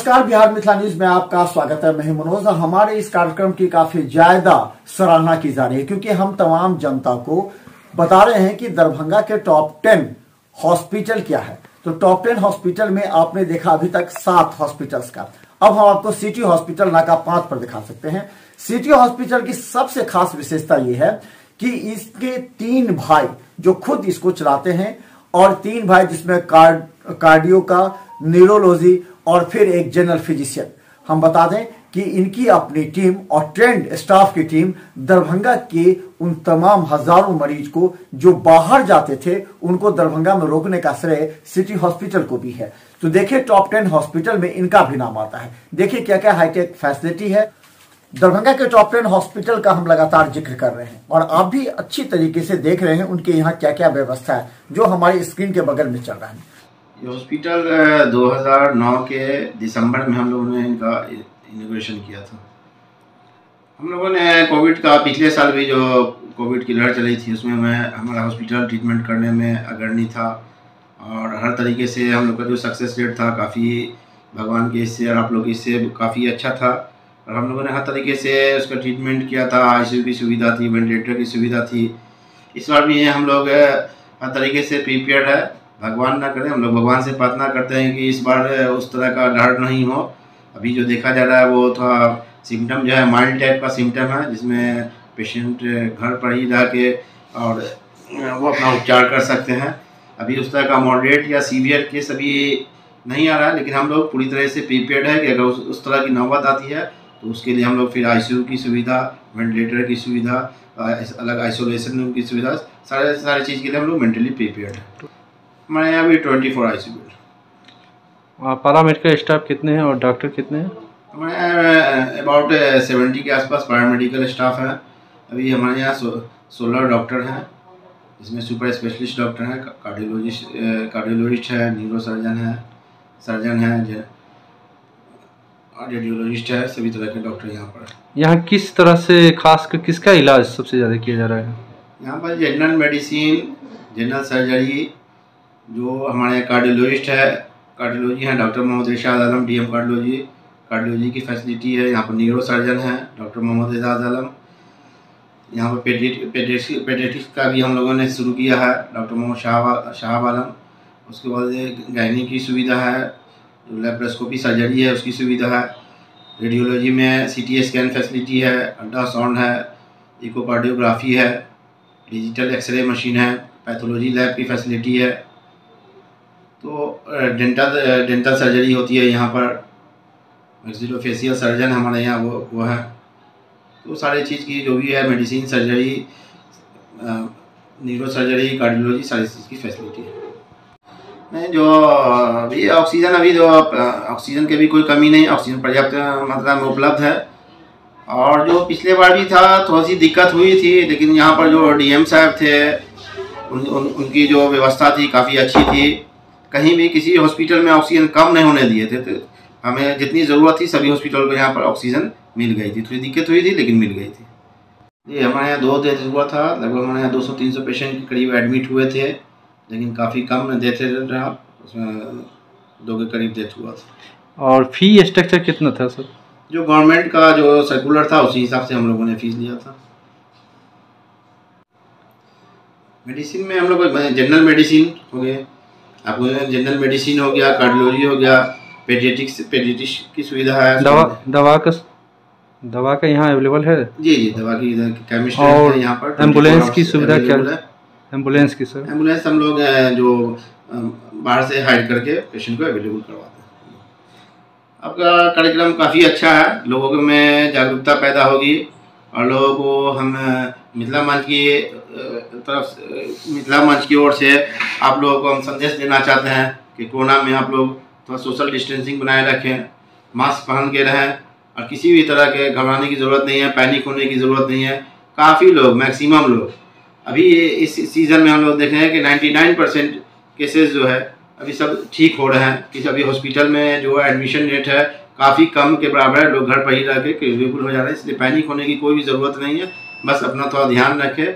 नमस्कार, बिहार मिथिला न्यूज में आपका स्वागत है। मैं मनोज। हमारे इस कार्यक्रम की काफी ज्यादा सराहना की जा रही है क्योंकि हम तमाम जनता को बता रहे हैं कि दरभंगा के टॉप 10 हॉस्पिटल क्या है। तो टॉप 10 हॉस्पिटल में आपने देखा अभी तक 7 हॉस्पिटल्स का। अब हम आपको सिटी हॉस्पिटल नाका 5 पर दिखा सकते हैं। सिटी हॉस्पिटल की सबसे खास विशेषता यह है कि इसके 3 भाई जो खुद इसको चलाते हैं और 3 भाई जिसमें कार्डियो का, न्यूरोलॉजी और फिर एक जनरल फिजिशियन। हम बता दें कि इनकी अपनी टीम और ट्रेंड स्टाफ की टीम दरभंगा के उन तमाम हजारों मरीज को जो बाहर जाते थे उनको दरभंगा में रोकने का श्रेय सिटी हॉस्पिटल को भी है। तो देखिए टॉप 10 हॉस्पिटल में इनका भी नाम आता है। देखिए क्या क्या हाईटेक फैसिलिटी है। दरभंगा के टॉप 10 हॉस्पिटल का हम लगातार जिक्र कर रहे हैं और आप भी अच्छी तरीके से देख रहे हैं उनके यहाँ क्या क्या व्यवस्था है जो हमारी स्क्रीन के बगल में चल रहा है। ये हॉस्पिटल 2009 के दिसंबर में हम लोगों ने इनका इनॉग्रेशन किया था। हम लोगों ने कोविड का पिछले साल भी जो कोविड की लहर चली थी उसमें हमारा हॉस्पिटल ट्रीटमेंट करने में अग्रणी था और हर तरीके से हम लोग का जो सक्सेस रेट था काफ़ी भगवान के इससे और आप लोग इससे काफ़ी अच्छा था और हम लोगों ने हर तरीके से उसका ट्रीटमेंट किया था। आईसीयू की सुविधा थी, वेंटिलेटर की सुविधा थी। इस बार भी हम लोग हर तरीके से प्रिपेयर्ड है। भगवान ना करे, हम लोग भगवान से प्रार्थना करते हैं कि इस बार उस तरह का डर नहीं हो। अभी जो देखा जा रहा है वो थोड़ा सिम्टम जो है माइल्ड टाइप का सिम्टम है जिसमें पेशेंट घर पर ही रह के और वो अपना उपचार कर सकते हैं। अभी उस तरह का मॉडरेट या सीवियर केस अभी नहीं आ रहा है, लेकिन हम लोग पूरी तरह से प्रिपेयर्ड है कि अगर उस तरह की नौबत आती है तो उसके लिए हम लोग फिर आईसीयू की सुविधा, वेंटिलेटर की सुविधा, अलग आइसोलेशन की सुविधा, सारे चीज़ के लिए हम लोग मेंटली प्रिपेयर्ड है। हमारे यहाँ भी 24 आईसीयू बेड। पैरामेडिकल स्टाफ कितने हैं और डॉक्टर कितने हैं? हमारे यहाँ अबाउट 70 के आसपास पैरामेडिकल स्टाफ है। अभी हमारे यहाँ 16 डॉक्टर हैं जिसमें सुपर स्पेशलिस्ट डॉक्टर हैं, कार्डियोलॉजिस्ट है, न्यूरो सर्जन है और रेडियोलॉजिस्ट है। सभी तरह के डॉक्टर यहाँ पर। यहाँ किस तरह से खास कर किसका इलाज सबसे ज़्यादा किया जा रहा है? यहाँ पर जनरल मेडिसिन, जनरल सर्जरी, जो हमारे कार्डियोलॉजिस्ट है, कार्डियोलॉजी हैं डॉक्टर मोहम्मद इरशाद आलम, डीएम कार्डियोलॉजी की फैसिलिटी है। यहाँ पर न्यूरो सर्जन है डॉक्टर मोहम्मद एजाज आलम। यहाँ पर पेडियाट्रिक्स का भी हम लोगों ने शुरू किया है, डॉक्टर मोहम्मद शहाब आलम। उसके बाद गायनी की सुविधा है, जो लेप्रोस्कोपी सर्जरी है उसकी सुविधा है। रेडियोलॉजी में सीटी स्कैन फैसिलिटी है, अल्ट्रासाउंड है, इकोकार्डियोग्राफी है, डिजिटल एक्सरे मशीन है, पैथोलॉजी लैब की फैसिलिटी है। तो डेंटल सर्जरी होती है यहाँ पर। मैक्सिलोफेशियल सर्जन हमारे यहाँ वो है। तो सारी चीज़ की जो भी है medicine, surgery, neuro surgery, cardiology, सारी चीज़ की फैसिलिटी है। नहीं, जो अभी ऑक्सीजन की भी कोई कमी नहीं, ऑक्सीजन पर्याप्त मात्रा में उपलब्ध है। और जो पिछले बार भी था थोड़ी सी दिक्कत हुई थी, लेकिन यहाँ पर जो डीएम साहब थे उनकी जो व्यवस्था थी काफ़ी अच्छी थी। कहीं भी किसी हॉस्पिटल में ऑक्सीजन कम नहीं होने दिए थे। तो हमें जितनी ज़रूरत थी सभी हॉस्पिटल को यहाँ पर ऑक्सीजन मिल गई थी। थोड़ी दिक्कत हुई थी लेकिन मिल गई थी। ये हमारे यहाँ 2 डेथ हुआ था। लगभग हमारे यहाँ 200-300 पेशेंट के करीब एडमिट हुए थे, लेकिन काफ़ी कम डेथ रहा, उसमें 2 के करीब डेथ हुआ था। और फी स्ट्रक्चर कितना था सर? जो गवर्नमेंट का जो सर्कुलर था उसी हिसाब से हम लोगों ने फीस लिया था। मेडिसिन में हम लोग जनरल मेडिसिन हो गए, आपको जनरल मेडिसिन हो गया, कार्डियोलॉजी हो गया, पेडियाट्रिक्स की सुविधा है। दवा का यहाँ अवेलेबल है? जी, दवा की केमिस्ट्री और यहाँ पर। एम्बुलेंस की सुविधा क्या है? एम्बुलेंस की सर? एम्बुलेंस हम लोग जो बाहर से हायर करके पेशेंट को अवेलेबल करवाते हैं। आपका कार्यक्रम काफ़ी अच्छा है, लोगों में जागरूकता पैदा होगी और लोगों को हम मिथिला मंच की ओर से आप लोगों को हम संदेश देना चाहते हैं कि कोरोना में आप लोग थोड़ा सोशल डिस्टेंसिंग बनाए रखें, मास्क पहन के रहें और किसी भी तरह के घबराने की ज़रूरत नहीं है, पैनिक होने की ज़रूरत नहीं है। काफ़ी लोग, मैक्सिमम लोग अभी इस सीज़न में हम लोग देख रहे हैं कि 99% केसेस जो है अभी सब ठीक हो रहे हैं। कि अभी हॉस्पिटल में जो एडमिशन रेट है काफ़ी कम के बराबर है, लोग घर पर ही रह के क्यूरेबल हो जा रहे हैं। इसलिए पैनिक होने की कोई भी ज़रूरत नहीं है। बस अपना थोड़ा ध्यान रखें